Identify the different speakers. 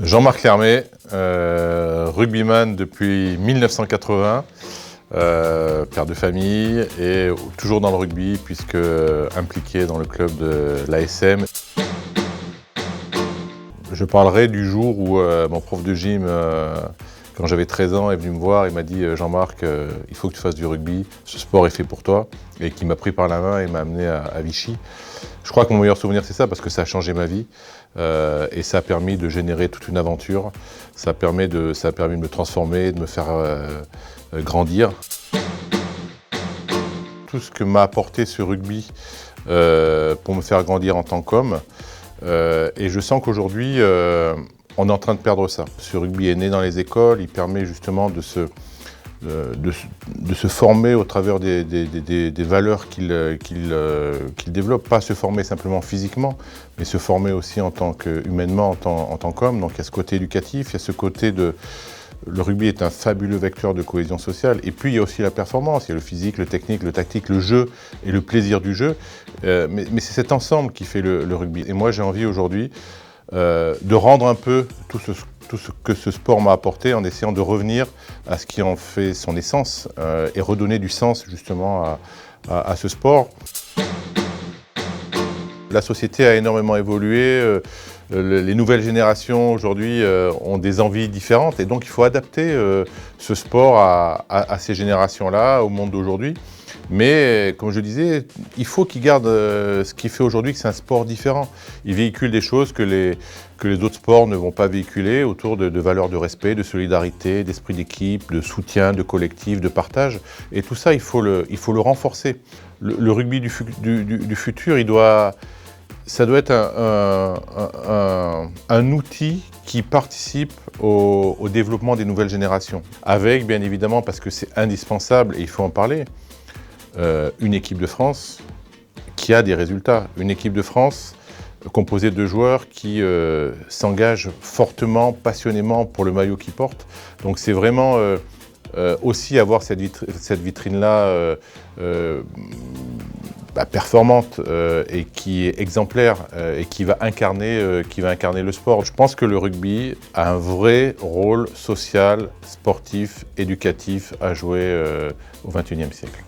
Speaker 1: Jean-Marc Lermet, rugbyman depuis 1980, père de famille et toujours dans le rugby puisque impliqué dans le club de l'ASM. Je parlerai du jour où mon prof de gym, quand j'avais 13 ans, est venu me voir et m'a dit « Jean-Marc, il faut que tu fasses du rugby, ce sport est fait pour toi » et qui m'a pris par la main et m'a amené à Vichy. Je crois que mon meilleur souvenir, c'est ça, parce que ça a changé ma vie et ça a permis de générer toute une aventure. Ça a permis de me transformer, de me faire grandir. Tout ce que m'a apporté ce rugby pour me faire grandir en tant qu'homme, et je sens qu'aujourd'hui, on est en train de perdre ça. Ce rugby est né dans les écoles, il permet justement de se former au travers des valeurs qu'il développe, pas se former simplement physiquement, mais se former aussi humainement en tant qu'homme. Donc il y a ce côté éducatif, il y a ce côté de... Le rugby est un fabuleux vecteur de cohésion sociale, et puis il y a aussi la performance, il y a le physique, le technique, le tactique, le jeu et le plaisir du jeu, mais c'est cet ensemble qui fait le rugby. Et moi j'ai envie aujourd'hui de rendre un peu tout ce que ce sport m'a apporté en essayant de revenir à ce qui en fait son essence et redonner du sens justement à ce sport. La société a énormément évolué, les nouvelles générations aujourd'hui ont des envies différentes et donc il faut adapter ce sport à ces générations-là, au monde d'aujourd'hui. Mais comme je disais, il faut qu'il garde ce qui fait aujourd'hui que c'est un sport différent. Il véhicule des choses que les autres sports ne vont pas véhiculer autour de valeurs de respect, de solidarité, d'esprit d'équipe, de soutien, de collectif, de partage. Et tout ça, il faut le renforcer. Le rugby du futur, ça doit être un outil qui participe au développement des nouvelles générations. Avec, bien évidemment, parce que c'est indispensable et il faut en parler, une équipe de France qui a des résultats. Une équipe de France composée de joueurs qui s'engagent fortement, passionnément pour le maillot qu'ils portent. Donc c'est vraiment aussi avoir cette vitrine-là performante et qui est exemplaire et qui va incarner le sport. Je pense que le rugby a un vrai rôle social, sportif, éducatif à jouer au XXIe siècle.